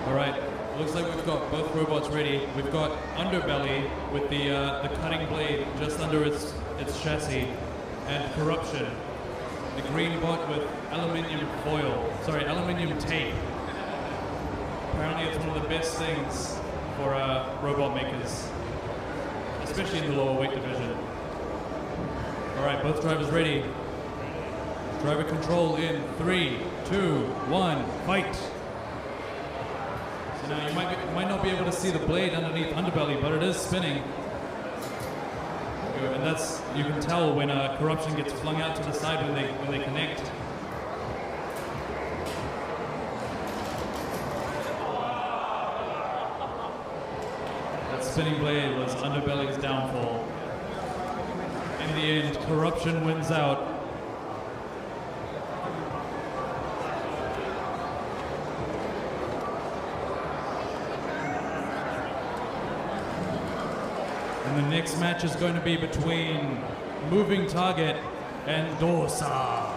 Alright, looks like we've got both robots ready. We've got Underbelly with the cutting blade just under its chassis, and Corruption, the green bot with aluminium tape. Apparently it's one of the best things for robot makers, especially in the lower weight division. Alright, both drivers ready. Driver control in 3, 2, 1, fight! So now you might not be able to see the blade underneath Underbelly, but it is spinning. And that's, you can tell when Corruption gets flung out to the side when they connect. That spinning blade was Underbelly's downfall. In the end, Corruption wins out. And the next match is going to be between Moving Target and Dorsa.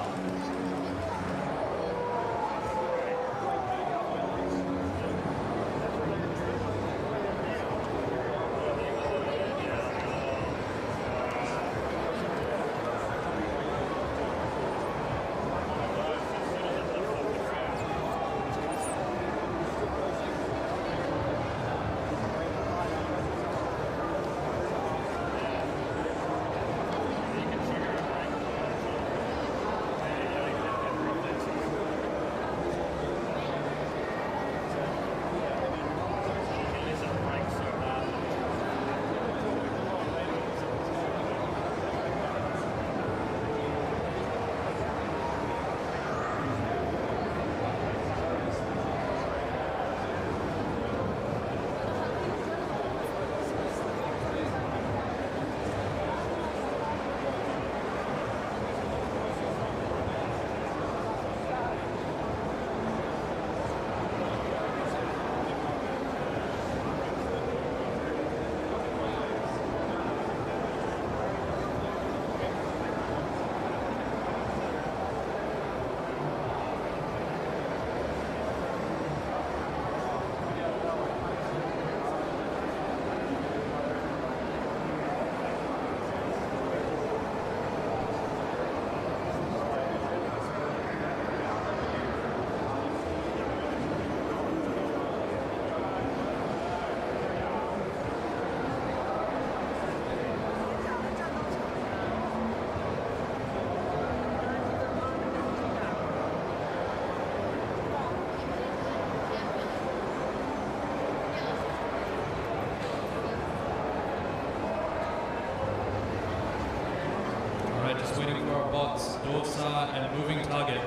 Just waiting for our bots, Dorsa and Moving Target.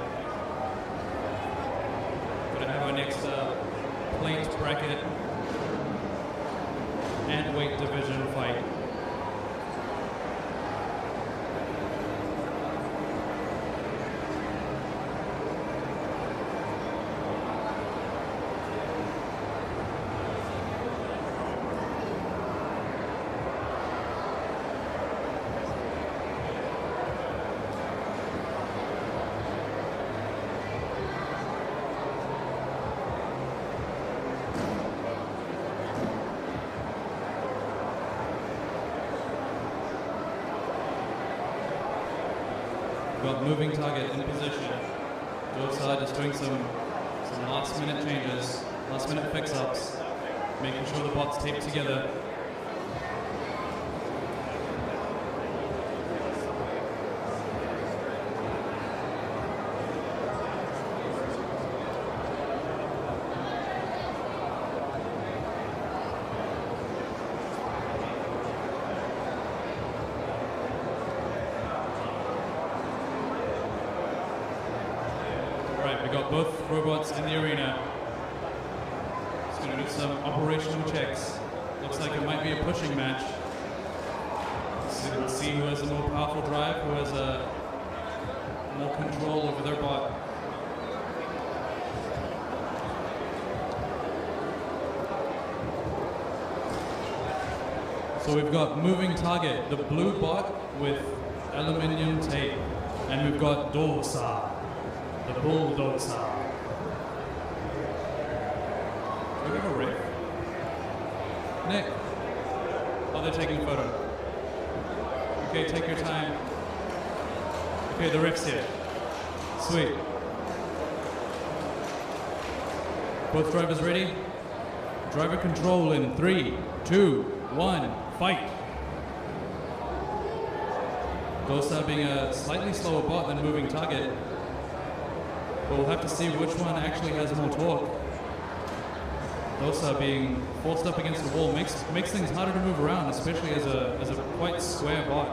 Gonna have our next plate bracket Antweight division fight. Got Moving Target in position. Dorsa just doing some last minute changes, last minute fix-ups, making sure the bots tape together. We got both robots in the arena. Just going to do some operational checks. Looks like it might be a pushing match. So we'll see who has a more powerful drive, who has more control over their bot. So we've got Moving Target, the blue bot with aluminium tape, and we've got Dorsa, the bulldozer. we have a ref? Nick? Oh, they're taking a photo. Okay, take your time. Okay, the ref's here. Sweet. Both drivers ready? Driver control in 3, 2, 1, fight. Dosa being a slightly slower bot than moving target. But we'll have to see which one actually has more torque. Dosa being forced up against the wall makes things harder to move around, especially as a quite square bot.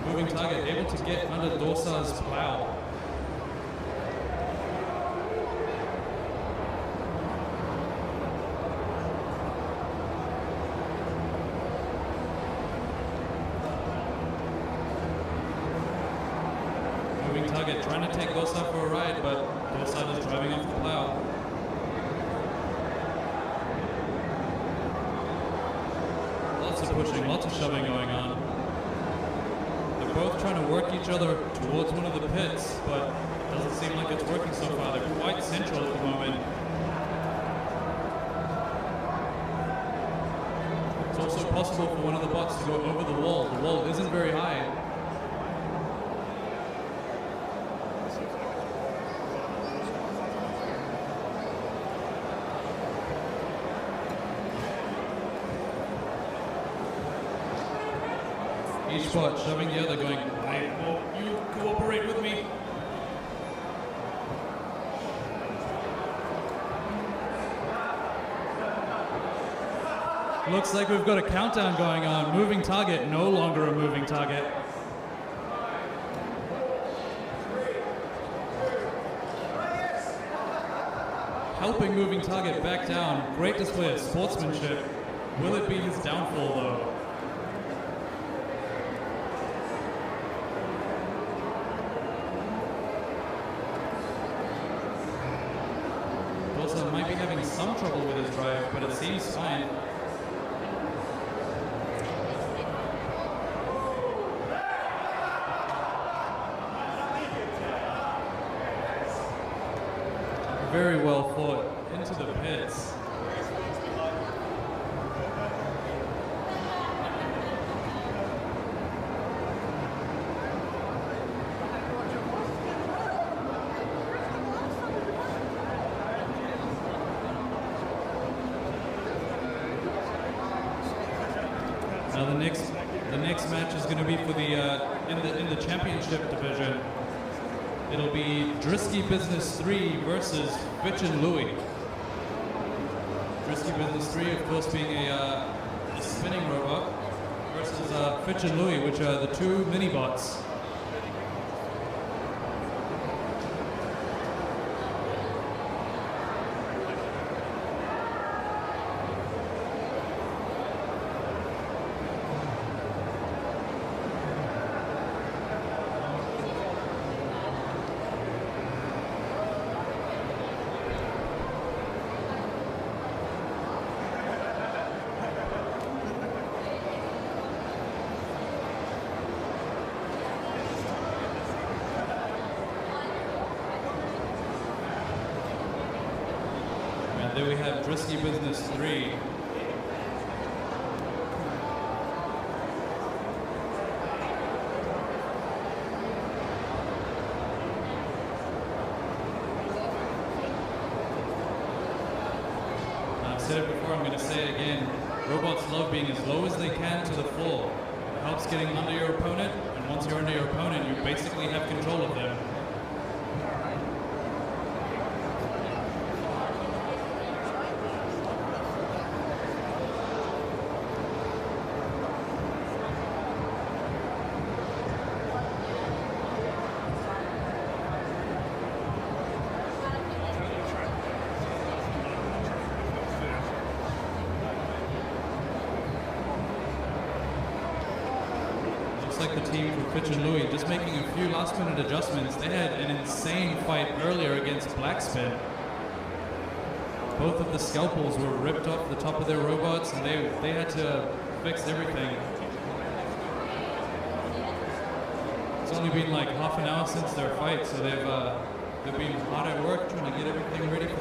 Moving target able to get under Dosa's plow. Moving target trying to take Dosa for a ride, but Dosa is driving off the plow. Lots of pushing, lots of shoving going on. They're both trying to work each other towards one of the pits, but it doesn't seem like it's working so far. They're quite central at the moment. It's also possible for one of the bots to go over the wall. The wall isn't very high. Each bot shoving the other, going, "Hey, well, you cooperate with me." Looks like we've got a countdown going on. Moving target, no longer a moving target. Helping moving target back down. Great display of sportsmanship. Will it be his downfall though? Might be having some trouble with his drive, but it seems fine. Very well thought into the pits. Now the next match is going to be for the in the championship division. It'll be Drisky Business 3 versus Fitch and Louie. Drisky Business 3, of course, being a spinning robot versus Fitch and Louie, which are the two mini bots. There we have Drisky Business 3. I've said it before, I'm going to say it again. Robots love being as low as they can to the floor. It helps getting under your opponent, and once you're under your opponent, you basically have control of them. Like the team from Fitch and Louie just making a few last minute adjustments. They had an insane fight earlier against Blackspin. Both of the scalpels were ripped off the top of their robots and they had to fix everything. It's only been like half an hour since their fight, so they've been hard at work trying to get everything ready for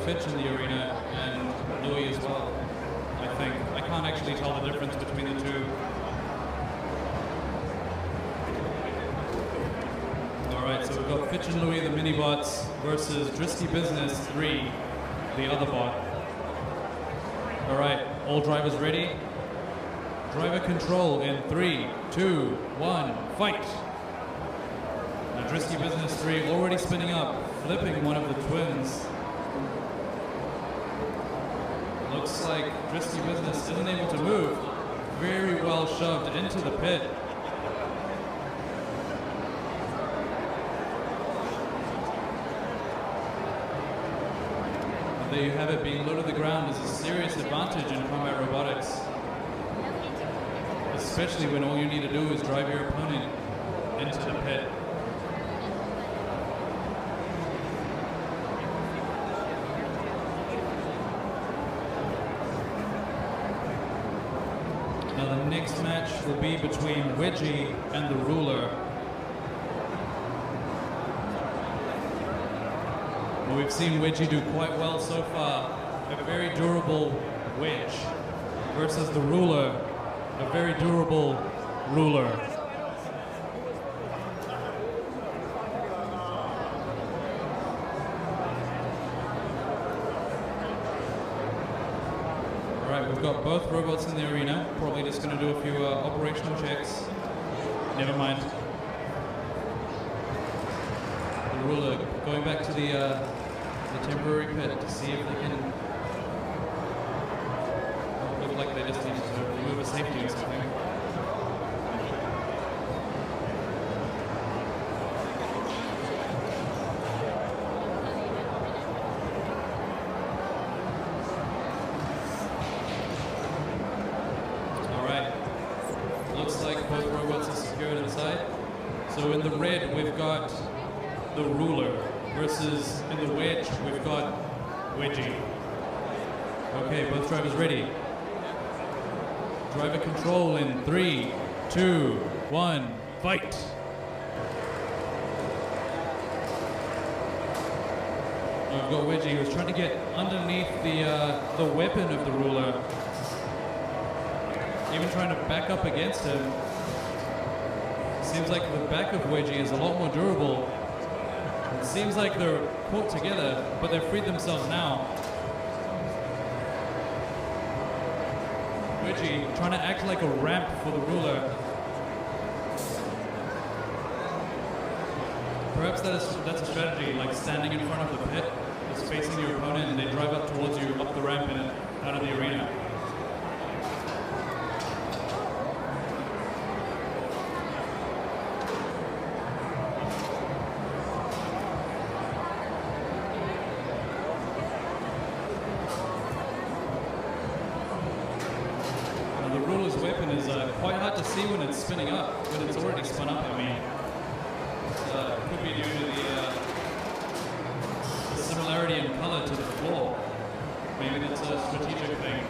Fitch in the arena and Louis as well, I think. I can't actually tell the difference between the two. Alright, so we've got Fitch and Louis, the mini bots, versus Drisky Business 3, the other bot. Alright, all drivers ready? Driver control in 3, 2, 1, fight! Now Drisky Business 3 already spinning up, flipping one of the twins. Looks like Drisky Business isn't able to move. Very well shoved into the pit. And there you have it, being low to the ground is a serious advantage in combat robotics. Especially when all you need to do is drive your opponent into the pit. Now the next match will be between Wedgie and the Ruler. Well, we've seen Wedgie do quite well so far. A very durable wedge versus the Ruler, a very durable Ruler. Alright, we've got both robots in the arena. Probably just going to do a few operational checks. Never mind. The Ruler going back to the temporary pit to see if they can... Look like they just need to remove a safety or something. Alright. Looks like both robots are secured inside. So in the red we've got the Ruler versus in the wedge we've got Wedgie. Okay, both drivers ready. Driver control in 3, 2, 1, fight! We've got Wedgie who's trying to get underneath the weapon of the Ruler. Even trying to back up against him. Seems like the back of Wedgie is a lot more durable. It seems like they're caught together, but they've freed themselves now. Wedgie trying to act like a ramp for the Ruler. Perhaps that's a strategy, like standing in front of the pit, just facing your opponent, and they drive up towards you, up the ramp and out of the arena. Quite hard to see when it's spinning up, when it's already spun up, I mean. It could be due to the similarity in color to the floor. Maybe that's a strategic thing.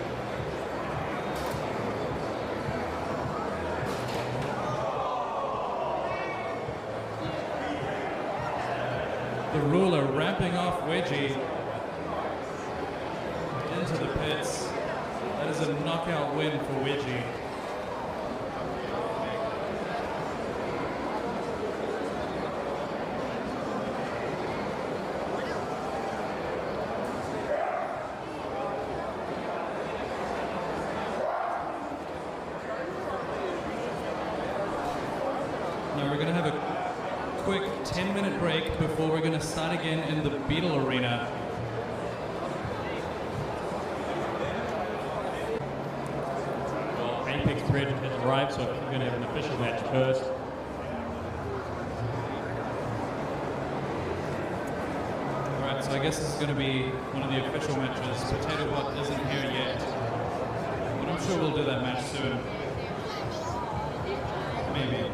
The Ruler ramping off Wedgie into the pits. That is a knockout win for Wedgie. Now we're going to have a quick 10-minute break before we're going to start again in the Beetle arena. Well, Apex Bridge has arrived, so we're going to have an official match first. Alright, so I guess this is going to be one of the official matches. Potato Bot isn't here yet, but I'm sure we'll do that match soon. Maybe.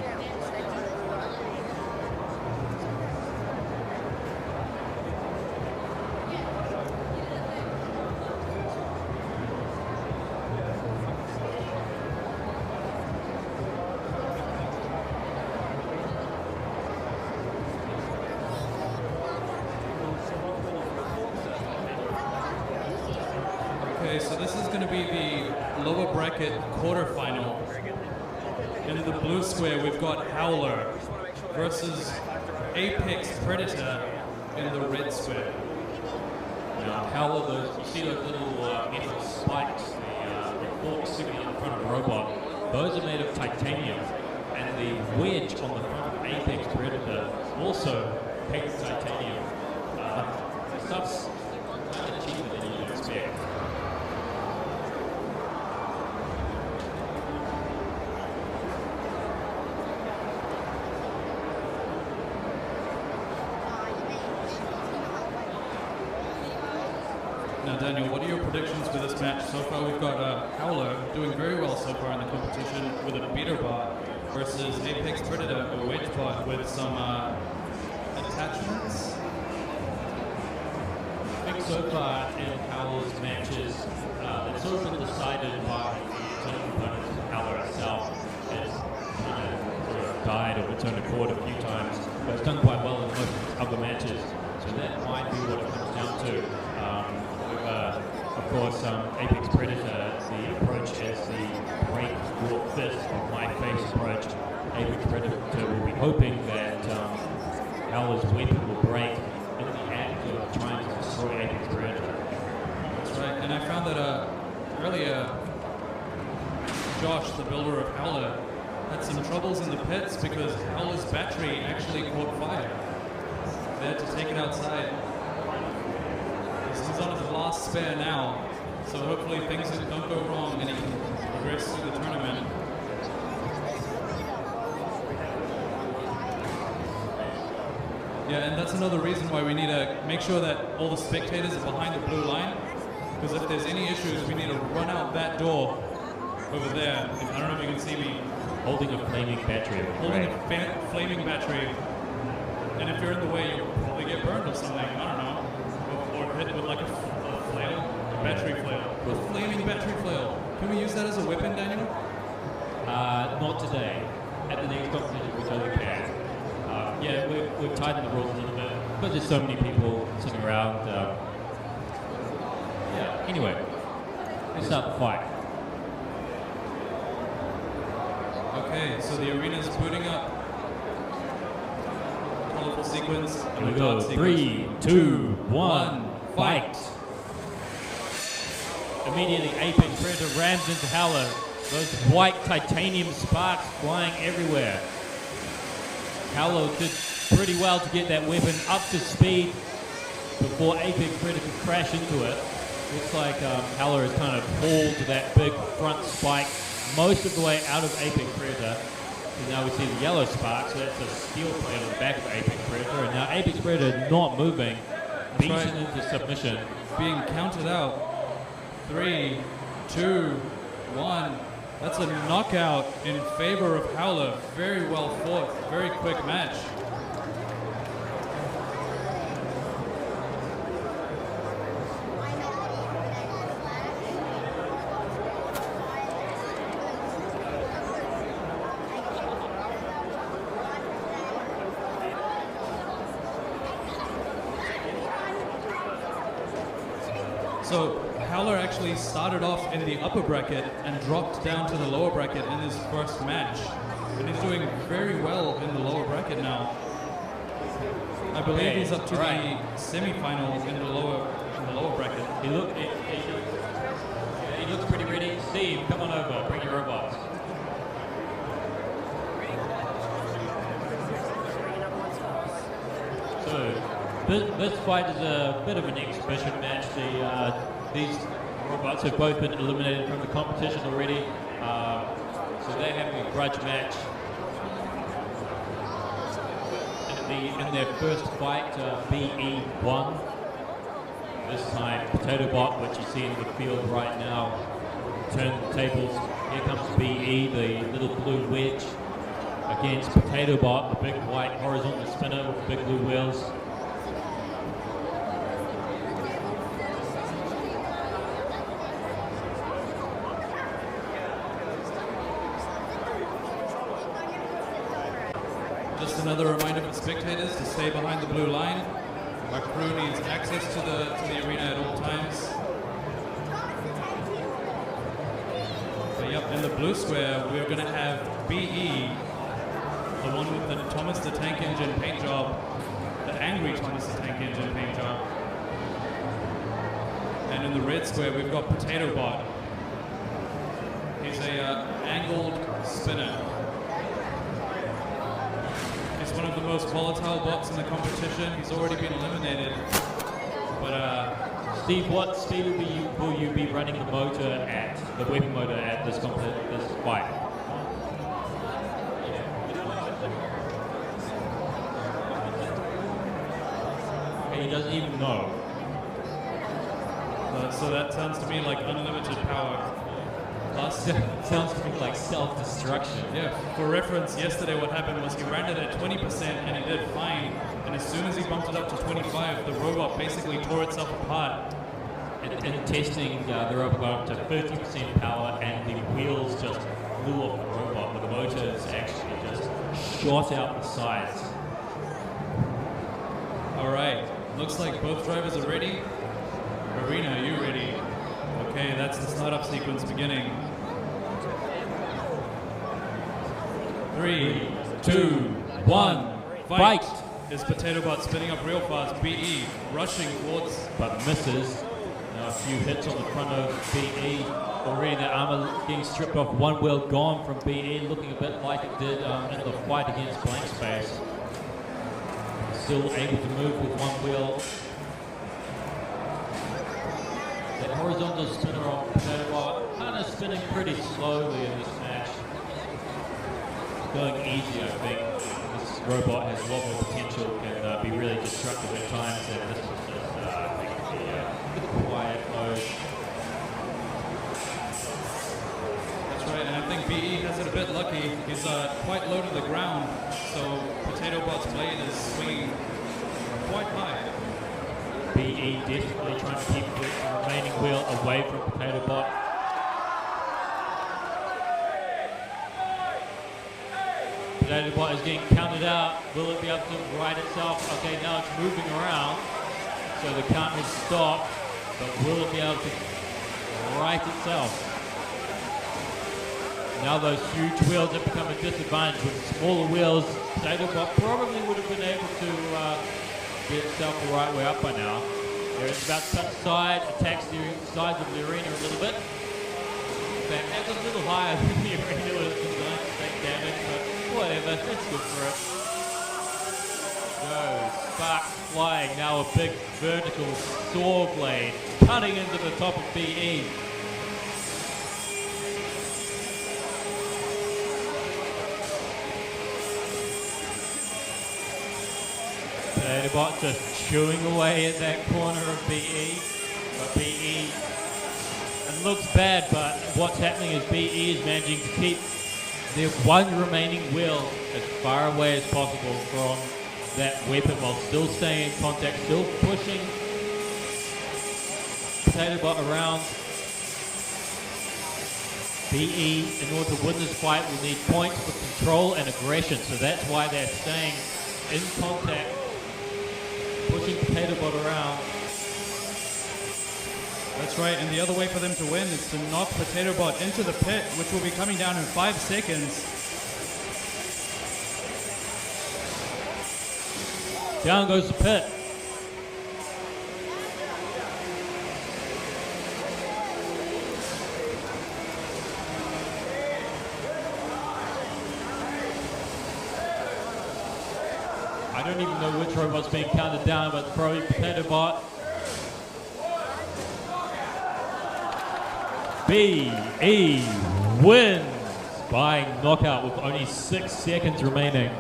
Okay, so this is going to be the lower bracket quarterfinal. In the blue square, we've got Howler versus Apex Predator in the red square. Now, Howler, you see those little metal spikes, the forks sitting in front of the robot. Those are made of titanium, and the wedge on the front of Apex Predator also painted titanium. The stuff's kind of cheaper than you'd expect. Now, Daniel, what are your predictions for this match? So far, we've got Howler doing very well so far in the competition with a beater bot versus Apex Predator, a wedge bot with some attachments. I think so far in Howler's matches, it's sort of been decided by the internal components of Howler itself. It's sort of died of its own accord a few times, but it's done quite well in most of its other matches. So that might be what it comes down to. Of course, Apex Predator, the approach is the break your fist on my face approach. Apex Predator will be hoping that Howler's weapon will break in the act of trying to destroy Apex Predator. That's right, and I found that earlier, Josh, the builder of Howler, had some troubles in the pits because Howler's battery actually caught fire. They had to take it outside. He's on his last spare now, so hopefully things don't go wrong and he can progress through the tournament. Yeah, and that's another reason why we need to make sure that all the spectators are behind the blue line, because if there's any issues, we need to run out that door over there. I don't know if you can see me. Holding a flaming battery. Holding a flaming battery, and if you're in the way, you'll probably get burned or something. I don't know. Or hit with like a flail, a battery flail. A flaming battery flail. Can we use that as a weapon, Daniel? Not today. At the next competition, we totally can. Yeah, we've tightened the rules a little bit, but there's so many people sitting around. Yeah, anyway, let's start the fight. Okay, so the arena's booting up. Colorful sequence. Here we go. 3, 2, 1, fight. Immediately, Apex Predator rams into Howler. Those white titanium sparks flying everywhere. Howler did pretty well to get that weapon up to speed before Apex Predator could crash into it. Looks like Howler has kind of hauled that big front spike most of the way out of Apex Predator. And now we see the yellow spark, so that's a steel plate on the back of Apex Predator. And now Apex Predator not moving, beaten into submission. Being counted out. 3, 2, 1. That's a knockout in favor of Howler. Very well fought, very quick match. So Howler actually started off in the upper bracket and dropped down to the lower bracket in his first match. And he's doing very well in the lower bracket now. I believe he's up to the semi-finals in the lower bracket. He looks pretty ready. Steve, come on over. Bring your robots. So this fight is a bit of an exhibition match. These robots have both been eliminated from the competition already, so they're having a grudge match. In their first fight, BE won. This time, Potato Bot, which you see in the field right now, turned the tables. Here comes BE, the little blue wedge, against Potato Bot, the big white horizontal spinner with big blue wheels. Just another reminder for spectators to stay behind the blue line. Our crew needs access to the arena at all times. In the blue square, we're going to have BE, the one with the Thomas the Tank Engine paint job, the angry Thomas the Tank Engine paint job. And in the red square, we've got Potato Bot. He's a angled spinner. He's one of the most volatile bots in the competition. He's already been eliminated. But Steve, what speed will you be running the motor at, the weapon motor at this fight? And he doesn't even know. So that sounds to me like unlimited power. Sounds to me like self-destruction. Yeah, for reference, yesterday what happened was he ran it at 20% and he did fine. And as soon as he bumped it up to 25, the robot basically tore itself apart. In testing, the robot got up to 50% power and the wheels just flew off the robot. The motors actually just shot out the sides. All right, looks like both drivers are ready. Marina, are you ready? Okay, that's the startup sequence beginning. 3, 2, 1, fight! Is Potato Bot spinning up real fast? BE rushing towards, but misses. Now a few hits on the front of BE. Already the armor getting stripped off, one wheel gone from BE, looking a bit like it did in the fight against Blank Space. Still able to move with one wheel. That horizontal spinner on Potato Bot, kind of spinning pretty slowly in this match. Going easy, I think. This robot has a lot more potential, can be really destructive at times, and this is just, I think, the quiet mode. That's right, and I think BE has it a bit lucky. He's quite low to the ground, so Potato Bot's blade is swinging quite high. BE desperately trying to keep the remaining wheel away from Potato Bot. Potato Bot is getting counted out. Will it be able to right itself? Okay, now it's moving around. So the count has stopped, but will it be able to right itself? Now those huge wheels have become a disadvantage. With smaller wheels, Potato Bot probably would have been able to get itself the right way up by now. There it's about to touch side, attacks the sides of the arena a little bit. In fact, that's a little higher than the arena was designed to take damage, but whatever, it's good for it. Go, sparks flying, now a big vertical saw blade cutting into the top of BE. Potato Bot just chewing away at that corner of BE. But BE, it looks bad, but what's happening is BE is managing to keep their one remaining wheel as far away as possible from that weapon while still staying in contact, still pushing Potato Bot around. BE, in order to win this fight, will need points for control and aggression, so that's why they're staying in contact, pushing Potato Bot around. That's right, and the other way for them to win is to knock Potato Bot into the pit, which will be coming down in 5 seconds. Down goes the pit. I don't even know which robot's being counted down, but probably Potato Bot. BE wins by knockout with only 6 seconds remaining.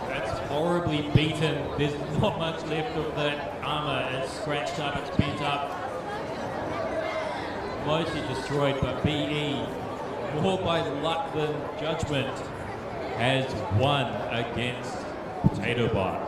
That's horribly beaten. There's not much left of that armor. It's scratched up, it's beat up. Mostly destroyed, but BE, more by luck than judgment, has won against Potato Bot.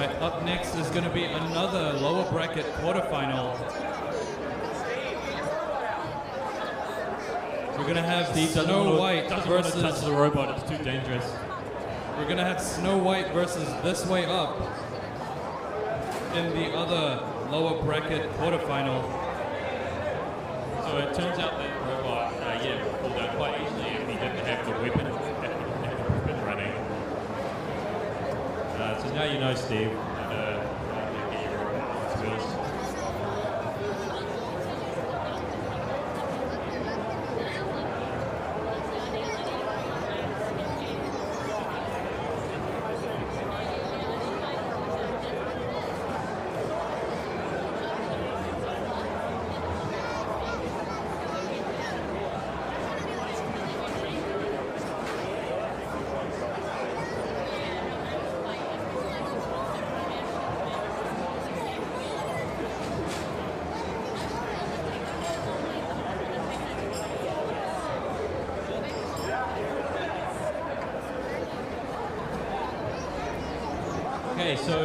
Right, up next is going to be another lower bracket quarterfinal. We're going to have Snow White versus... touch the robot, it's too dangerous. We're going to have Snow White versus This Way Up in the other lower bracket quarterfinal. So it turns out that robot, pulled out quite easily if he didn't have the weapon running. So now you know, Steve, get your robot skills. Okay, so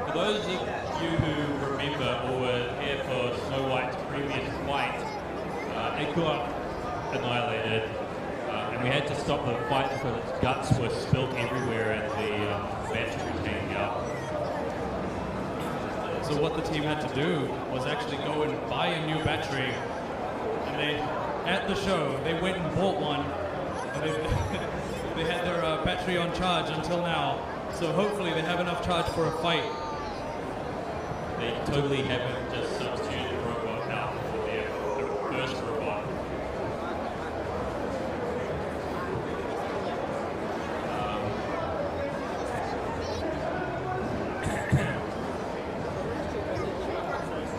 for those of you who remember or were here for Snow White's previous fight, it got annihilated, and we had to stop the fight because its guts were spilled everywhere and the battery was hanging out. So what the team had to do was actually go and buy a new battery, and at the show, they went and bought one, and they had their battery on charge until now. So hopefully they have enough charge for a fight. They totally haven't just substituted the robot out for their first robot.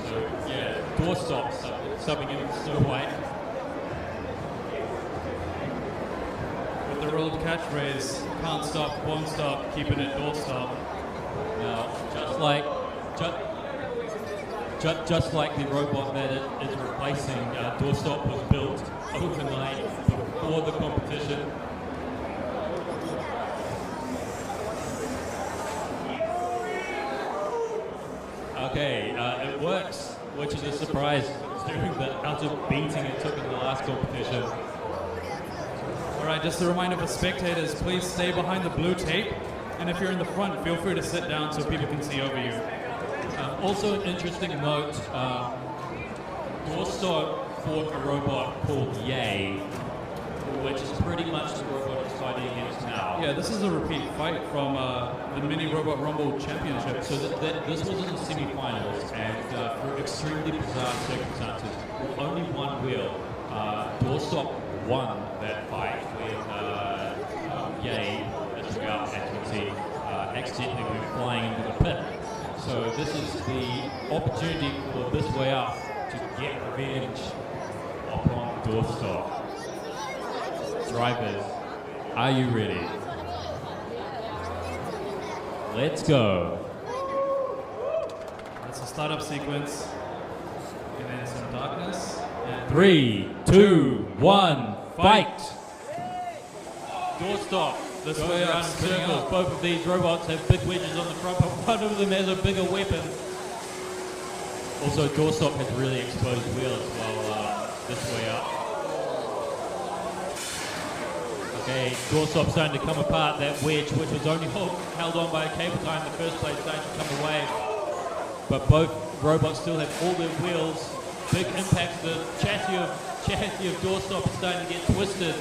So yeah, doorstop subbing in Snow White. The old catchphrase, can't stop, won't stop, keeping it doorstop. Now, just like the robot that it is replacing, doorstop was built overnight before the competition. Okay, it works, which is a surprise considering the amount of beating it took in the last competition. All right, just a reminder for spectators, please stay behind the blue tape. And if you're in the front, feel free to sit down so people can see over you. Also an interesting note, Doorstop fought a robot called Yay, which is pretty much the robot it's fighting against now. Yeah, this is a repeat fight from the Mini Robot Rumble Championship. So this was in the semi-finals, and for extremely bizarre circumstances, with only one wheel, Doorstop won that fight when Yay, as we are, as you can see, accidentally went flying into the pit. So this is the opportunity for This Way Up to get revenge upon Doorstop. Drivers, are you ready? Let's go. That's a startup sequence. And then some darkness. And 3, 2, 1, fight! Doorstop. This Goes way up, around in spinning circles. up. Both of these robots have big wedges on the front, but one of them has a bigger weapon. Also, Doorstop has really exposed wheels while This Way Up. Okay, Doorstop's starting to come apart. That wedge, which was only held on by a cable tie in the first place, starting to come away. But both robots still have all their wheels. Big impact. The chassis of Doorstop is starting to get twisted.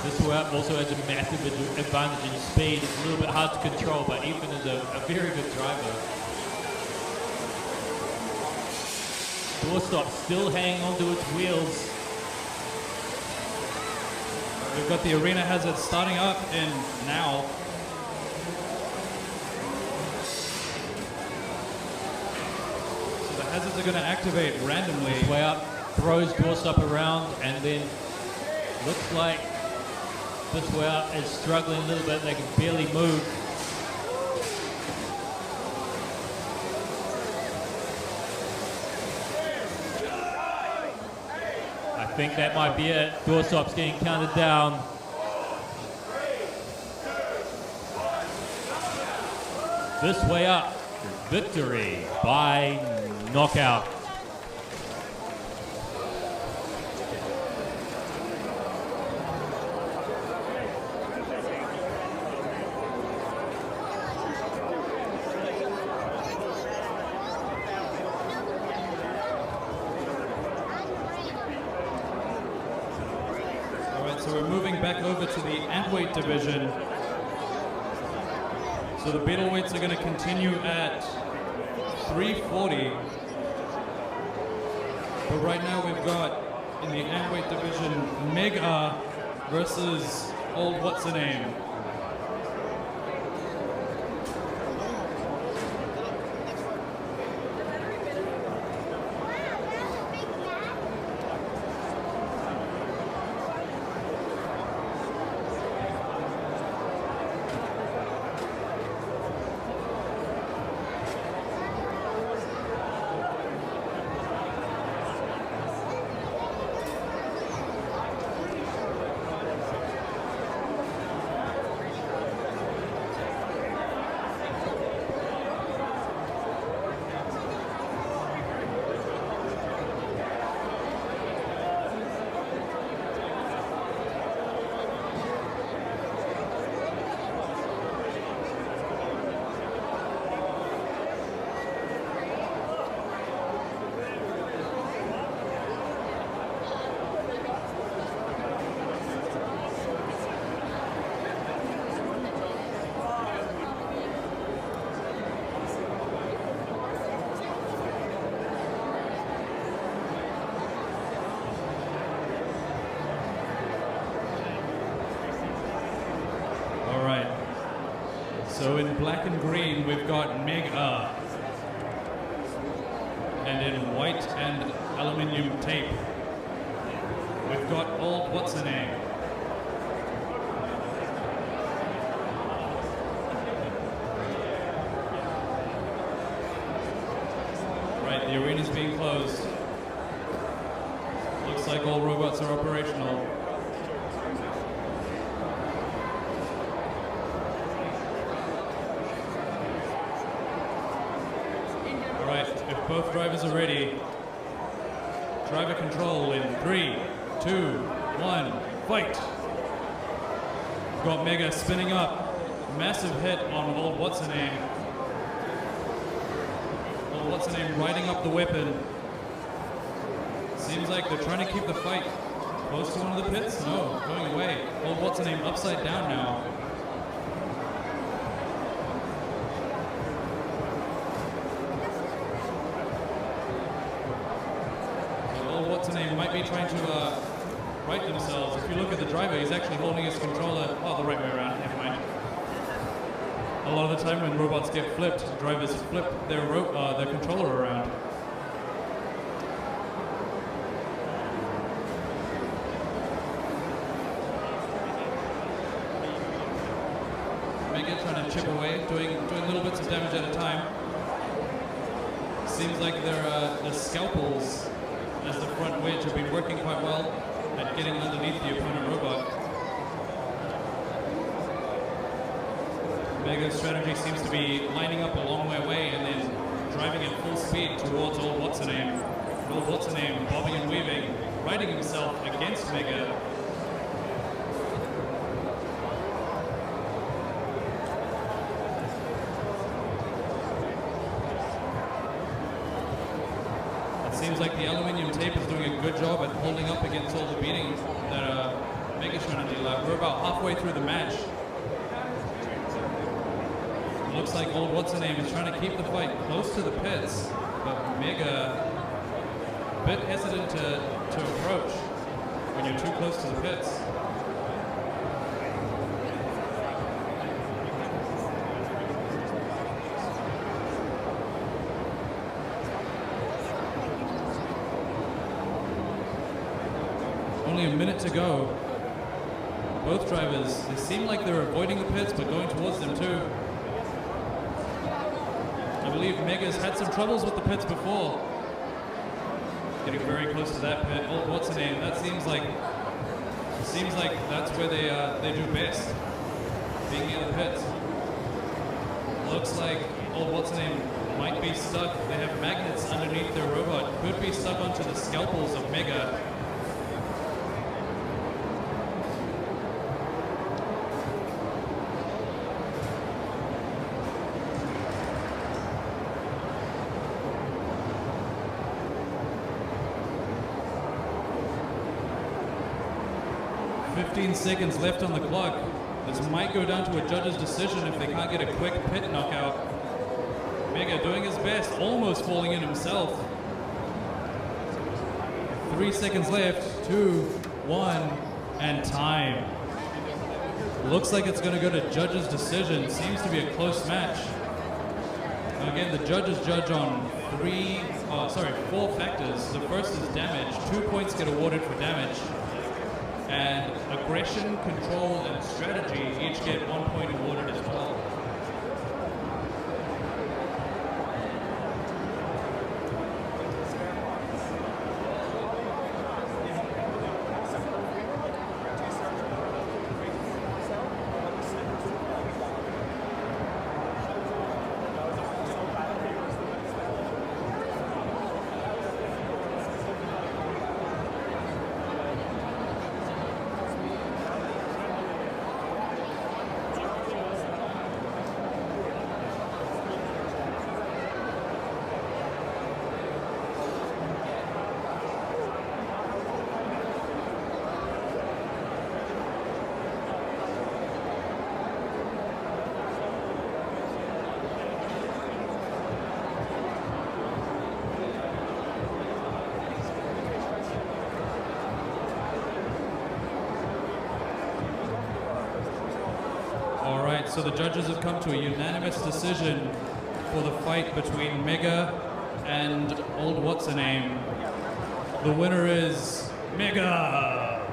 This Way Up also has a massive advantage in speed. It's a little bit hard to control, but Ethan is a very good driver. Doorstop still hanging onto its wheels. we've got the arena hazard starting up in now. So the hazards are going to activate randomly. This Way Up throws Doorstop around, and then looks like This Way Up is struggling a little bit. They can barely move. think that might be it. Doorstop's getting counted down. This way up, victory by knockout. So we're moving back over to the Antweight division. So the Beetleweights are going to continue at 340. But right now we've got, in the Antweight division, Mega versus old what's-her-name. So in black and green, we've got Mega. And in white and aluminium tape, we've got old what's-her-name. Right, the arena's being closed. Looks like all robots are operational. If both drivers are ready, driver control in 3, 2, 1, fight. We've got Mega spinning up, massive hit on old what's-her-name. Old what's-her-name riding up the weapon. Seems like they're trying to keep the fight close to one of the pits. No, going away. Old what's-her-name upside down now. What's-her-name might be trying to right themselves. If you look at the driver, he's actually holding his controller, the right way around, never mind. A lot of the time when robots get flipped, drivers flip their controller around. Mega trying to chip away, doing little bits of damage at a time. Seems like their scalpels as the front wedge have been working quite well at getting underneath the opponent robot. Mega's strategy seems to be lining up a long way away and then driving at full speed towards old what's-her-name. Old what's-her-name bobbing and weaving, riding himself against Mega. Seems like the aluminium tape is doing a good job at holding up against all the beating that Mega's trying to deal out. We're about halfway through the match. It looks like old what's-her-name is trying to keep the fight close to the pits, but Mega a bit hesitant to approach when you're too close to the pits. Only a minute to go. Both drivers, they seem like they're avoiding the pits, but going towards them too. I believe Mega's had some troubles with the pits before. Getting very close to that pit. Oh, what's the name? That seems like that's where they do best. Being near the pits. Looks like what's the name might be stuck. They have magnets underneath their robot. Could be stuck onto the scalpels of Mega. 15 seconds left on the clock. This might go down to a judge's decision if they can't get a quick pit knockout. Mega doing his best, almost falling in himself. 3 seconds left, 2, 1, and time. Looks like it's going to go to judge's decision. Seems to be a close match. Now again, the judges judge on 4 factors. The first is damage. 2 points get awarded for damage. And aggression, control, and strategy each get 1 point awarded as well. So the judges have come to a unanimous decision for the fight between Mega and old what's-her-name. The winner is Mega!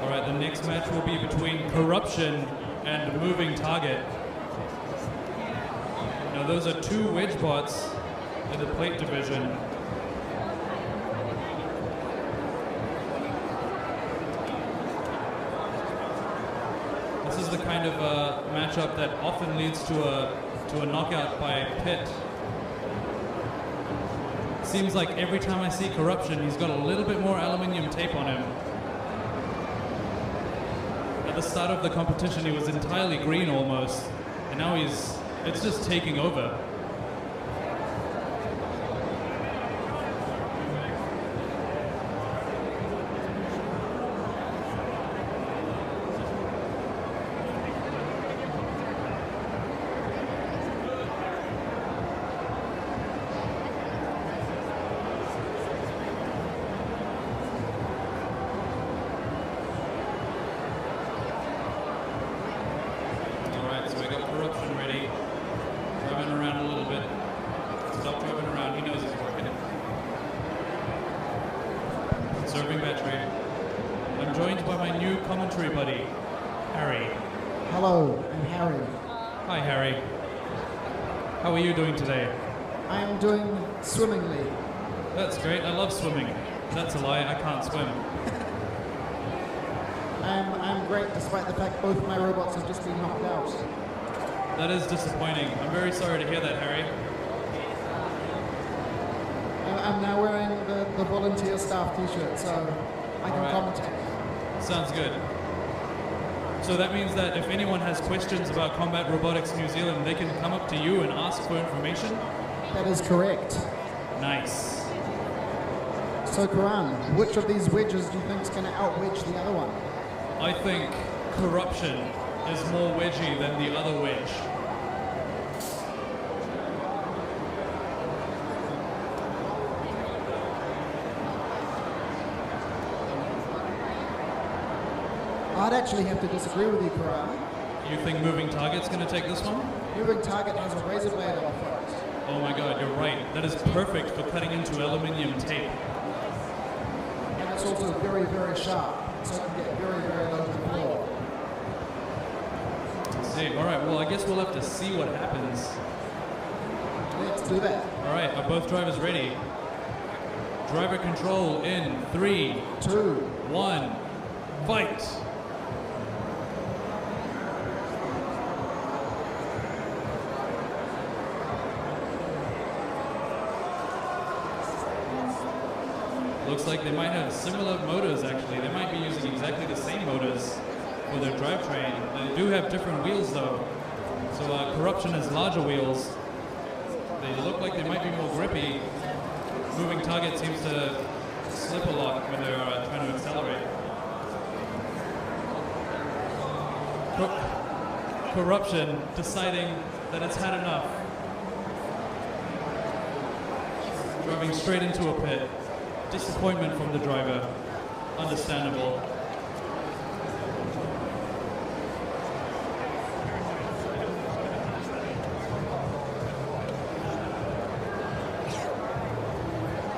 Alright, the next match will be between Corruption and Moving Target. Now those are 2 wedge bots in the plate division. This is the kind of matchup that often leads to a knockout by pit. Seems like every time I see Corruption, he's got a little bit more aluminium tape on him. At the start of the competition, he was entirely green almost, and now it's just taking over. Swimmingly. That's great. I love swimming. That's a lie. I can't swim. I'm great, despite the fact both my robots have just been knocked out. That is disappointing. I'm very sorry to hear that, Harry. I'm now wearing the volunteer staff t-shirt, so I can commentate. Sounds good. So that means that if anyone has questions about Combat Robotics New Zealand, they can come up to you and ask for information? That is correct. Nice. So, Karan, which of these wedges do you think is going to out-wedge the other one? I think Corruption is more wedgy than the other wedge. I'd actually have to disagree with you, Karan. You think Moving Target's going to take this one? Moving Target has a razor blade off it. Oh my god, you're right. That is perfect for cutting into aluminium tape. And it's also very, very sharp, so it can get very, very low to the floor. See, All right, well, I guess we'll have to see what happens. Let's do that. All right, are both drivers ready? Driver control in 3, 2, 1, fight! Looks like they might have similar motors actually. They might be using exactly the same motors for their drivetrain. They do have different wheels though. So Corruption has larger wheels. They look like they might be more grippy. Moving target seems to slip a lot when they're trying to accelerate. Corruption deciding that it's had enough. Driving straight into a pit. Disappointment from the driver. Understandable.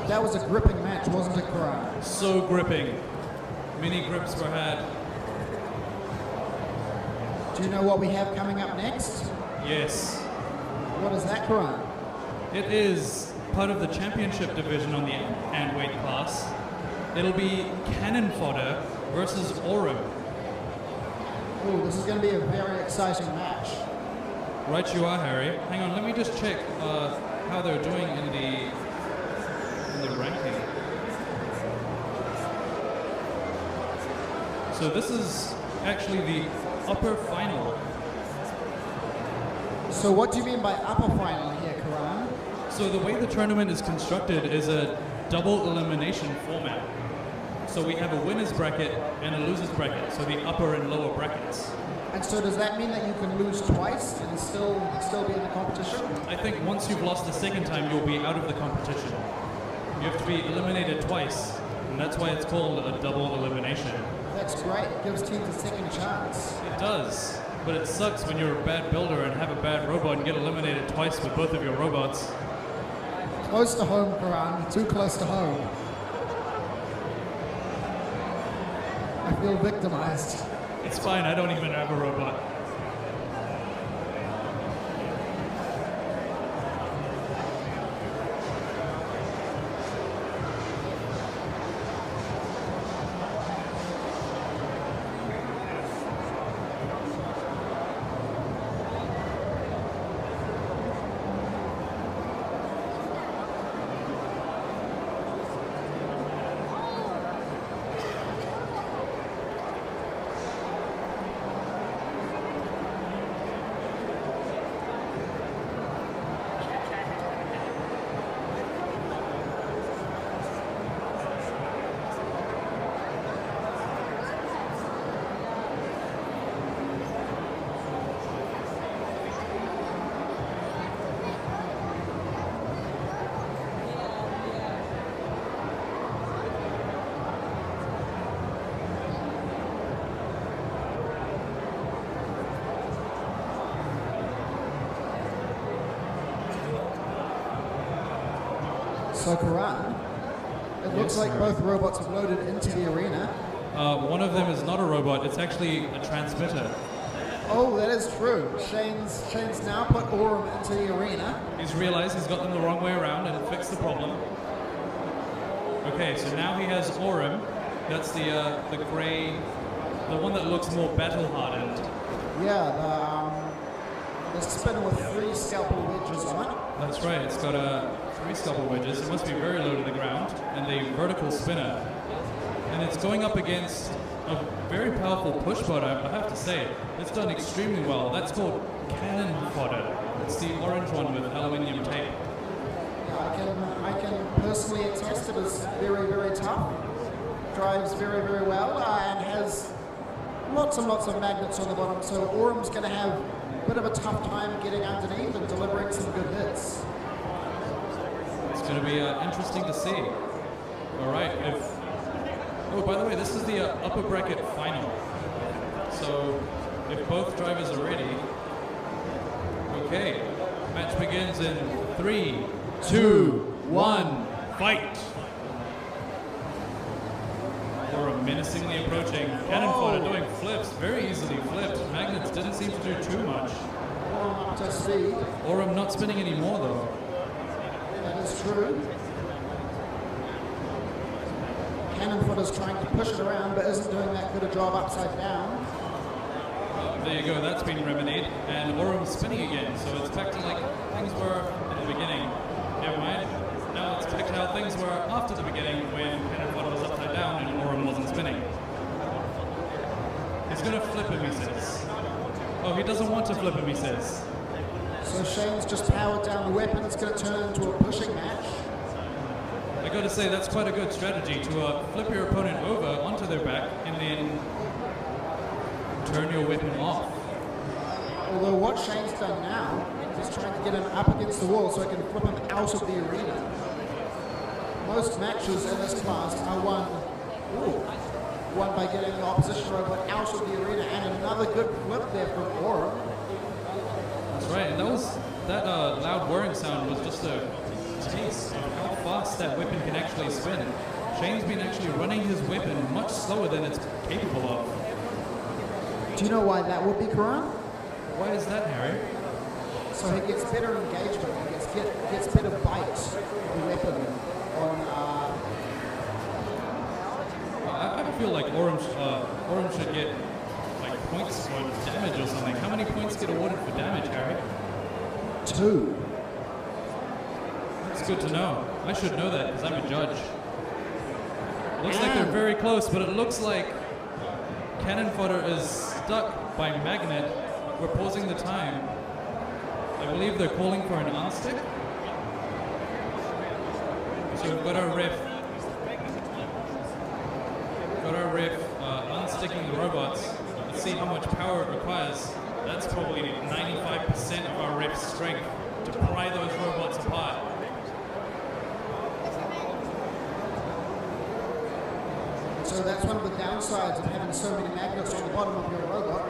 That was a gripping match, wasn't it, Karan? So gripping. Many grips were had. Do you know what we have coming up next? Yes. What is that, Karan? It is part of the championship division on the Antweight class. It'll be cannon fodder versus Aurum. Oh, this is going to be a very exciting match. Right you are, Harry. Hang on, let me just check how they're doing in the ranking. So this is actually the upper final. So what do you mean by upper final here, Karan? So the way the tournament is constructed is a double elimination format. So we have a winner's bracket and a loser's bracket, so the upper and lower brackets. And so does that mean that you can lose twice and still be in the competition? I think once you've lost the second time, you'll be out of the competition. You have to be eliminated twice, and that's why it's called a double elimination. That's great. It gives teams a second chance. It does, but it sucks when you're a bad builder and have a bad robot and get eliminated twice with both of your robots. Close to home, Karan. Too close to home. I feel victimized. It's fine, I don't even have a robot. So, Karan, it looks like both robots have loaded into the arena. One of them is not a robot, it's actually a transmitter. Oh, that is true. Shane's now put Aurum into the arena. He's realized he's got them the wrong way around and fixed the problem. Okay, so now he has Aurum. That's the gray, the one that looks more battle-hardened. Yeah, the spinner with 3 scalpel wedges on it. That's right, it's got 3 scalpel wedges. It must be very low to the ground, and the vertical spinner. And it's going up against a very powerful push bot, I have to say. It's done extremely well. That's called cannon fodder. It's the orange one with aluminium tape. Yeah, I can personally attest it is very, very tough. Drives very, very well, and has lots and lots of magnets on the bottom. So Aurum's going to have a bit of a tough time getting underneath and delivering some good hits. It's going to be interesting to see. All right. Oh, by the way, this is the upper bracket final. So if both drivers are ready, okay. Match begins in 3, 2, 1, fight. Aurum menacingly approaching. Cannon fodder doing flips, very easily flipped. Magnets didn't seem to do too much. Up to speed. Orem not spinning anymore though. That is true. Cannon fodder's trying to push it around, but isn't doing that good a job upside down. There you go, that's been remedied. And Orem's spinning again, so it's back to like things were in the beginning. Never mind. Now let's pick how things were after the beginning when Cannon fodder was upside down and Orem wasn't spinning. He's gonna flip him, he says. Oh, he doesn't want to flip him, he says. So Shane's just powered down the weapon. It's going to turn into a pushing match. I gotta say, that's quite a good strategy to flip your opponent over onto their back and then turn your weapon off. Although what Shane's done now is trying to get him up against the wall so he can flip him out of the arena. Most matches in this class are won by getting the opposition robot out of the arena, and another good flip there from Orem. That's right, and that loud whirring sound was just a taste of how fast that weapon can actually spin. Shane's been actually running his weapon much slower than it's capable of. Do you know why that would be, Karan? Why is that, Harry? So he gets better engagement, he gets better bite of the weapon on... I feel like Orem should get like points or damage or something. How many points get awarded for damage, Harry? 2. That's good to know. I should know that because I'm a judge. Looks like they're very close, but it looks like Cannon fodder is stuck by magnet. We're pausing the time. I believe they're calling for an unstick. So we've got our ref. Unsticking the robots. Let's see how much power it requires. That's probably 95% of our ref's strength to pry those robots apart. So that's one of the downsides of having so many magnets on the bottom of your robot.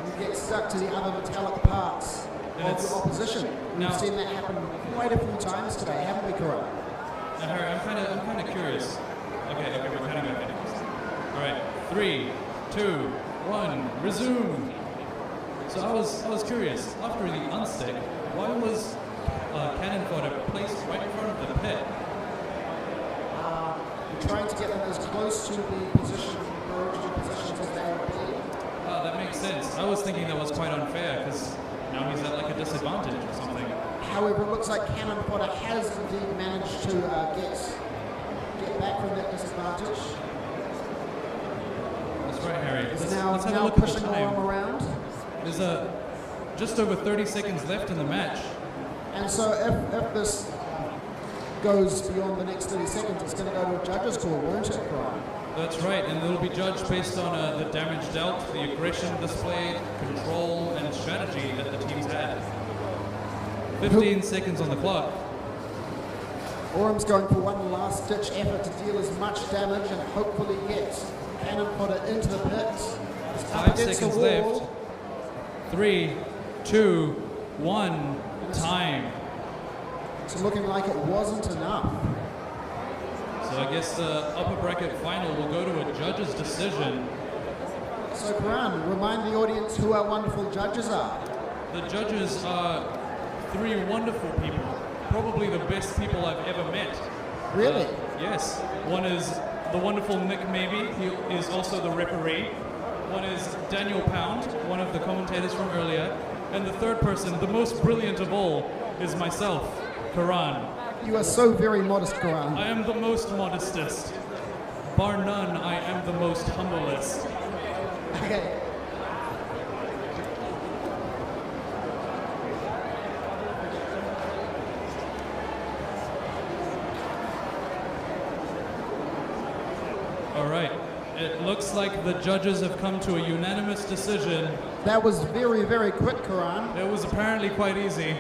You get stuck to the other metallic parts of the opposition. We've seen that happen quite a few times today, haven't we, Karan? Now, Harry, I'm kind of curious. Okay, we're kind of going. All right, 3, 2, 1, resume. So I was curious. After the unstick, why was Cannon fodder placed right in front of the pit? We're trying to get them as close to the position, the original positions as they would be. That makes sense. I was thinking that was quite unfair because now he's at like a disadvantage or something. However, it looks like Cannon fodder has indeed managed to get back from that disadvantage. That's right, Harry. He's Let's have a now look at the pushing time. Orem around. There's just over 30 seconds left in the match. And so if this goes beyond the next 30 seconds, it's going to go to a judge's call, won't it, Brian? That's right, and it'll be judged based on the damage dealt, the aggression displayed, control, and strategy that the teams had. 15 seconds on the clock. Orem's going for one last-ditch effort to deal as much damage and hopefully get Cannon fodder into the pit. 5 seconds left. 3, 2, 1, time. It's looking like it wasn't enough. So I guess the upper bracket final will go to a judge's decision. So, Karan, remind the audience who our wonderful judges are. The judges are 3 wonderful people, probably the best people I've ever met. Really? Yes. One is the wonderful Nick Maybe, he is also the referee. One is Daniel Pound, one of the commentators from earlier. And the third person, the most brilliant of all, is myself, Karan. You are so very modest, Karan. I am the most modestest. Bar none, I am the most humblest. Okay. All right. It looks like the judges have come to a unanimous decision. That was very, very quick, Karan. It was apparently quite easy.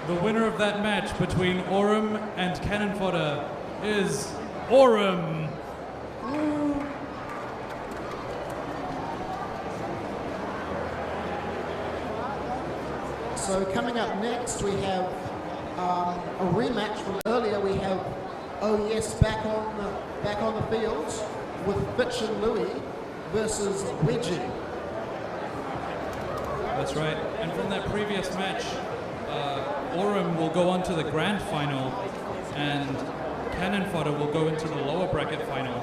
The winner of that match between Orem and Cannon fodder is Orem. So coming up next, we have a rematch from earlier. We have Oh Yes back on the field with Fitch and Louis versus Wedgie. That's right. And from that previous match, Aurum will go on to the grand final, and Cannon Fodder will go into the lower bracket final.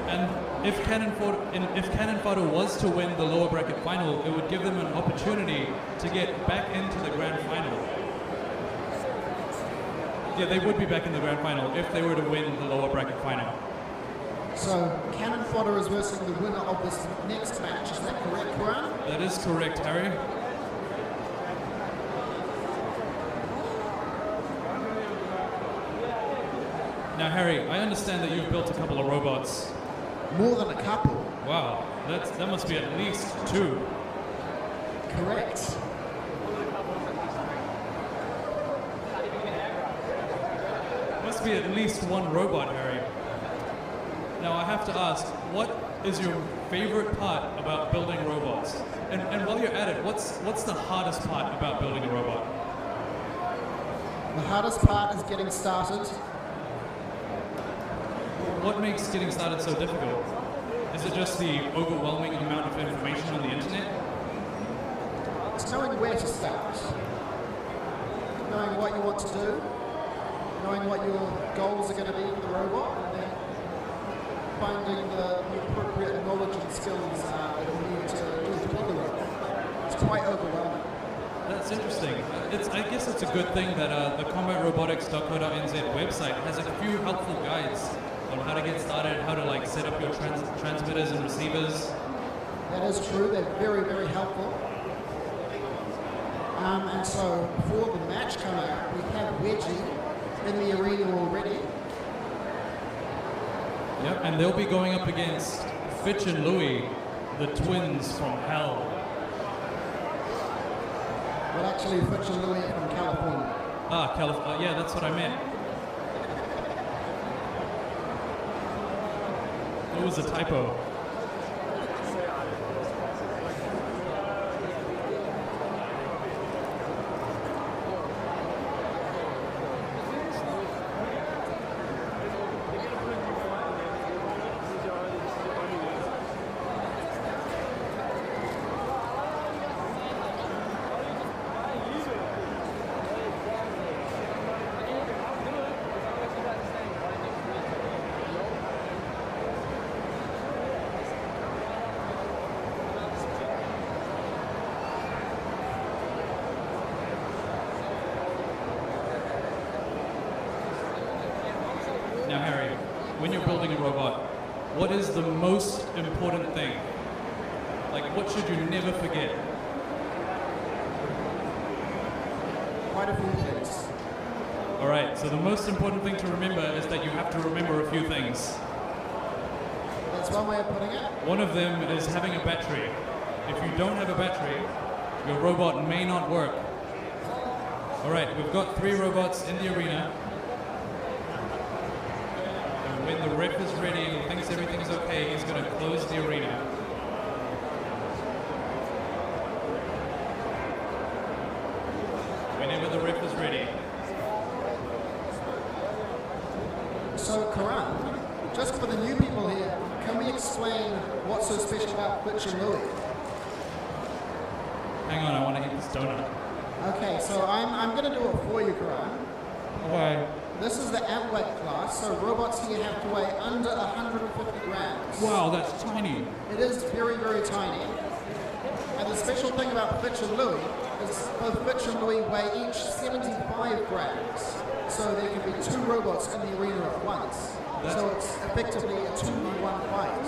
And if Cannon Fodder was to win the lower bracket final, it would give them an opportunity to get back into the grand final. Yeah, they would be back in the grand final if they were to win the lower bracket final. So Cannon Fodder is versing the winner of this next match. Is that correct, Karan? That is correct, Harry. Now, Harry, I understand that you've built a couple of robots. More than a couple. Wow, that must be at least 2. Correct. Must be at least 1 robot, Harry. Now I have to ask, what is your favorite part about building robots? And while you're at it, what's the hardest part about building a robot? The hardest part is getting started. What makes getting started so difficult? Is it just the overwhelming amount of information on the internet? It's knowing where to start. Knowing what you want to do. Knowing what your goals are going to be for the robot. And then finding the appropriate knowledge and skills that you need to do to build the robot. It's quite overwhelming. That's interesting. I guess it's a good thing that the combatrobotics.co.nz website has a few helpful guides on how to get started, how to like set up your transmitters and receivers. That is true. They're very, very helpful. And so for the match coming up, we have Wedgie in the arena already. Yep, and they'll be going up against Fitch and Louis, the twins from hell. Well, actually, Fitch and Louis are from California. Ah, California. Yeah, that's what I meant. It was a typo. Now, Harry, when you're building a robot, what is the most important thing? Like, what should you never forget? Quite a few things. All right, so the most important thing to remember is that you have to remember a few things. That's one way of putting it. One of them is having a battery. If you don't have a battery, your robot may not work. All right, we've got 3 robots in the arena. When the ref is ready and he thinks everything's okay, he's going to close the arena. Whenever the ref is ready. So, Karan, just for the new people here, can we explain what's so special about Fitch and Louis? Hang on, I want to eat this donut. Okay, so I'm going to do it for you, Karan. Why? This is the Antweight class, so robots here have to weigh under 150 grams. Wow, that's tiny. It is very, very tiny. And the special thing about Fitch and Louis is both Fitch and Louis weigh each 75 grams. So there can be 2 robots in the arena at once. So it's effectively a 2-1 fight.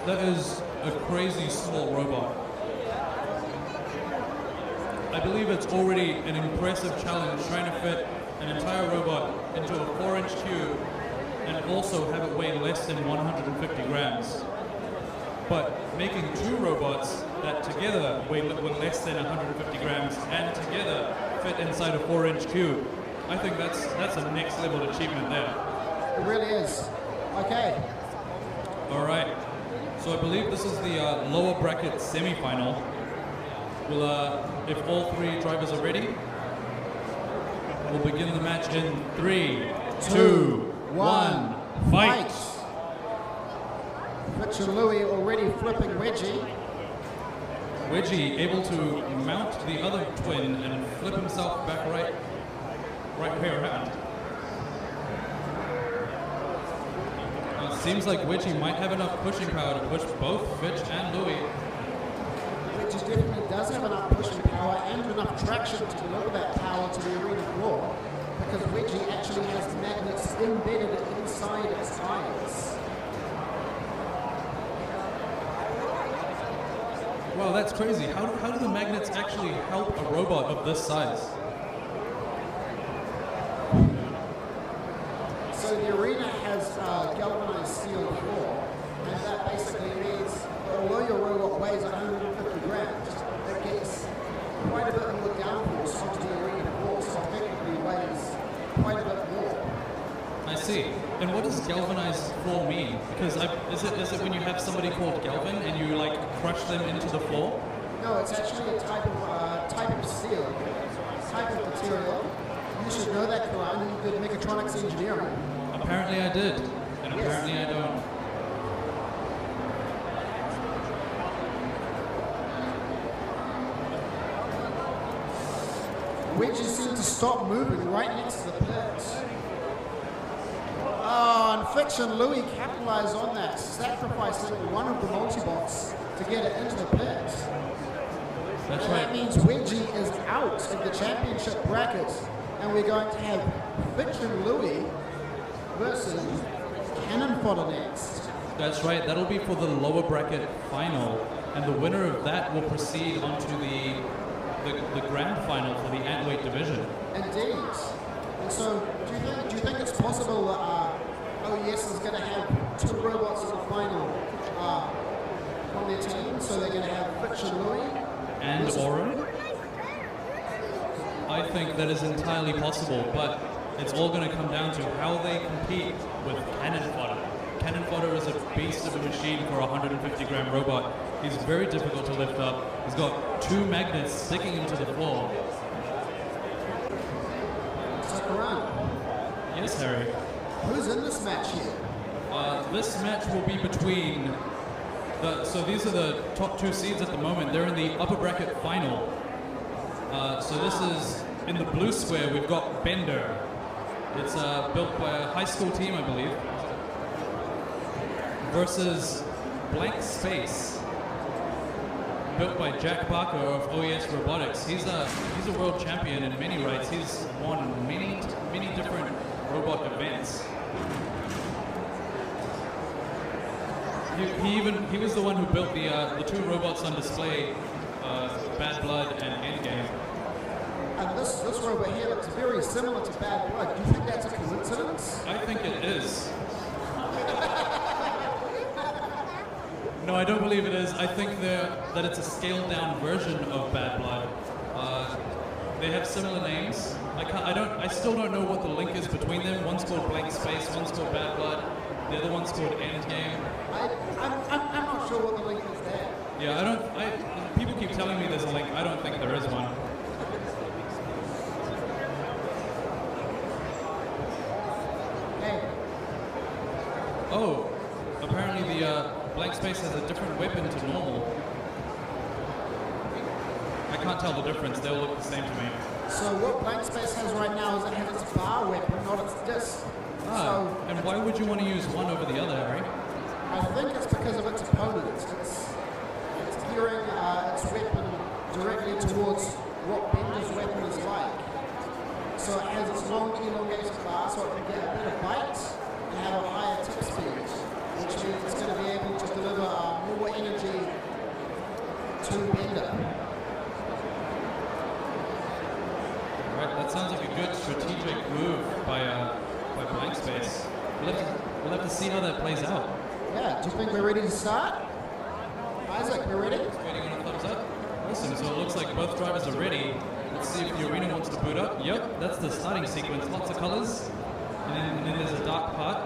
That is a crazy small robot. I believe it's already an impressive challenge trying to fit an entire robot into a 4-inch cube and also have it weigh less than 150 grams. But making 2 robots that together weigh less than 150 grams and together fit inside a 4-inch cube, I think that's a next level achievement there. It really is. Okay. All right. So I believe this is the lower bracket semi-final. We'll, if all 3 drivers are ready, we'll begin the match in 3, 2, one, fight. Fitch and Louis already flipping Wedgie. Wedgie able to mount the other twin and flip himself back right way around. It seems like Wedgie might have enough pushing power to push both Fitch and Louis. Wedgie definitely does have enough pushing power and enough traction to deliver that power to the arena floor, because Wedgie actually has magnets embedded inside its tires. Wow, that's crazy. How do the magnets actually help a robot of this size? So the arena has galvanized steel floor, and that basically means that although your robot weighs 150 grams, it gets quite a bit more downforce onto the arena floor, so effectively weighs quite a bit more. I see. And what does galvanized floor mean? Because is it when you have somebody called Galvin and you like crush them into the floor? No, it's actually a type of steel, type of material. You should know that, Karan. You did mechatronics engineering. Apparently I did, and apparently I don't. Wedgie seemed to stop moving right next to the pit. Oh, and Fitch and Louis capitalize on that, sacrificing one of the multi-bots to get it into the pit. That's And right. that means Wedgie is out of the championship bracket, and we're going to have Fitch and Louis versus Cannon Fodder next. That's right. That'll be for the lower bracket final, and the winner of that will proceed onto the grand final for the Antweight division. Indeed. And so, do you think it's possible that OES is going to have two robots in the final on their team? So they're going to have Fitch and Louis And versus- Oren? I think that is entirely possible, but it's all going to come down to how they compete with Cannon Fodder. Cannon Fodder is a beast of a machine for a 150-gram robot. He's very difficult to lift up. He's got two magnets sticking him to the floor. So, Karan, Yes, Harry. who's in this match here? This match will be between so these are the top two seeds at the moment. They're in the upper bracket final. So this is in the blue square. We've got Bender. It's built by a high school team, I believe. Versus Blank Space, built by Jack Barker of OES Robotics. He's a world champion in many rights. He's won many different robot events. He was the one who built the two robots on display, Bad Blood and Endgame. And this robot here looks very similar to Bad Blood. Do you think that's a coincidence? I think it is. No, I don't believe it is. I think that it's a scaled-down version of Bad Blood. They have similar names. I still don't know what the link is between them. One's called Blank Space, one's called Bad Blood, the other one's called Endgame. I'm not sure what the link is there. Yeah, people keep telling me there's a link. I don't think there is one. Hey, Oh, apparently the Blank Space has a different weapon to normal. I can't tell the difference. They all look the same to me. so what Blank Space has right now is it has its bar weapon, not its disc. And why would you want to use one over the other, Harry? I think it's because of its opponent. It's gearing its weapon directly towards what Bender's weapon is like. So it has its long elongated bar so it can get a better bite and have a higher tip speed, which means it's going to be able to deliver more energy to Bender. Right, that sounds like a good strategic move by Blank Space. We'll have to see how that plays out. Yeah, do you think we're ready to start? Isaac, we're ready? Waiting on a thumbs up. Awesome, so it looks like both drivers are ready. Let's see if the arena wants to boot up. Yep, that's the starting sequence. Lots of colors. And then there's a dark part.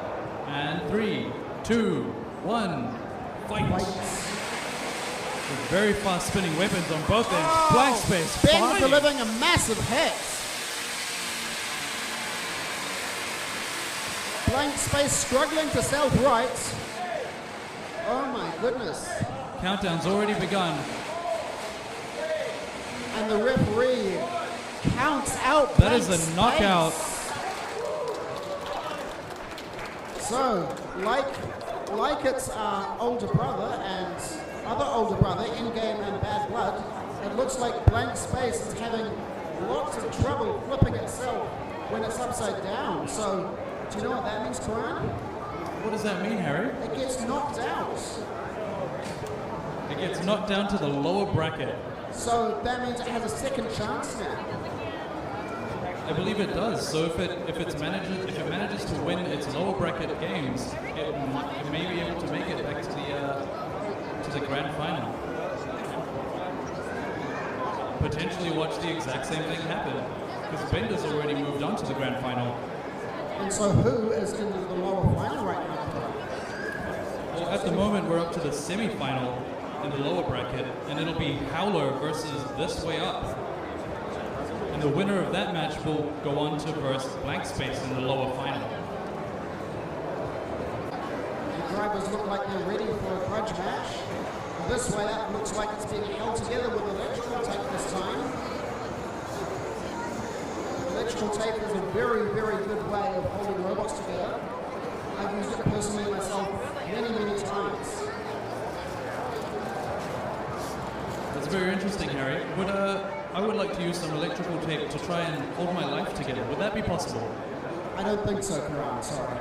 And 3, 2, 1, fight. With very fast spinning weapons on both ends. Blank Space Bender fighting. delivering a massive hit. Blank Space struggling to self-right. Oh my goodness. Countdown's already begun. And the referee counts out That is Blank a knockout. So, like its older brother and other older brother, In-Game and Bad Blood, it looks like Blank Space is having lots of trouble flipping itself when it's upside down. So, do you know what that means, Karan? What does that mean, Harry? It gets knocked out. It gets knocked down to the lower bracket. So that means it has a second chance now. I believe it does. So if it manages to win its lower bracket games, it may be able to make it back to the grand final. Potentially watch the exact same thing happen, because Bender's already moved on to the grand final. And so who is in the lower final right now? Well, at the moment we're up to the semi-final in the lower bracket, and it'll be Howler versus This Way Up. And the winner of that match will go on to verse Blank Space in the lower final. The drivers look like they're ready for a grudge match. This Way Up looks like it's being held together with electrical tape this time. Electrical tape is a very, very good way of holding robots together. I've used it personally myself many, many times. That's very interesting, Harry. I would like to use some electrical tape to try and hold my life together. Would that be possible? I don't think so, Karan, sorry.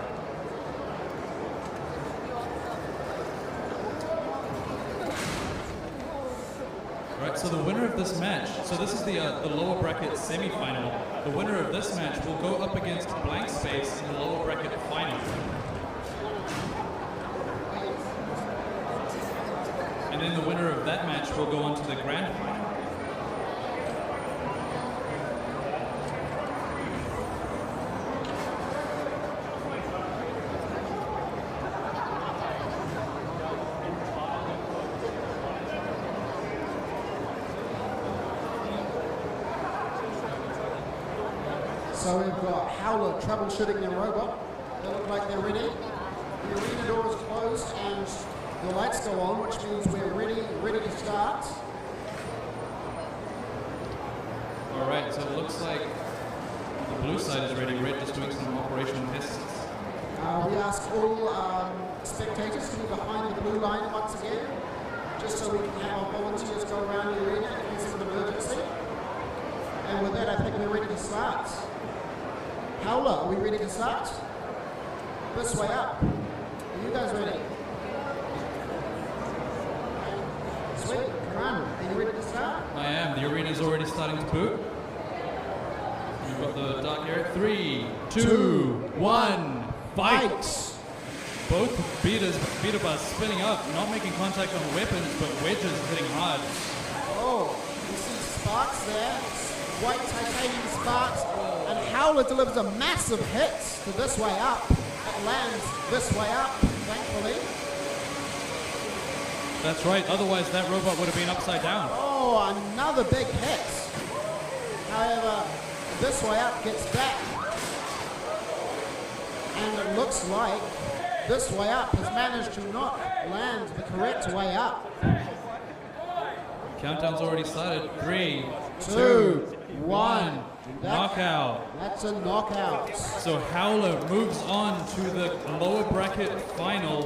Right, so the winner of this match, so this is the lower bracket semi-final. The winner of this match will go up against Blank Space in the lower bracket final. And then the winner of that match will go on to the grand final. So we've got Howler troubleshooting their robot. They look like they're ready. The arena door is closed and the lights go on, which means we're ready to start. All right, so it looks like the blue side is ready. Red just doing some operational tests. We ask all spectators to be behind the blue line once again, just so we can have our volunteers go around the arena in case of an emergency. And with that, I think we're ready to start. Howler, are we ready to start? This Way Up. Are you guys ready? Sweet. Karan, are you ready to start? I am. The arena is already starting to boot. We've got the dark area. 3, 2, 1, fight! Both beater bars spinning up, not making contact on weapons, but wedges hitting hard. Oh, you see sparks there. White titanium sparks. And Howler delivers a massive hit to This Way Up. It lands This Way Up, thankfully. That's right, otherwise that robot would have been upside down. Oh, another big hit. However, This Way Up gets back. And it looks like This Way Up has managed to not land the correct way up. Countdown's already started. 3, 2, 1. Knockout. That's a knockout. So Howler moves on to the lower bracket final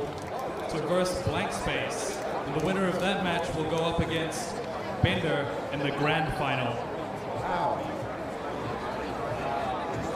to verse Blank Space. And the winner of that match will go up against Bender in the grand final. Wow.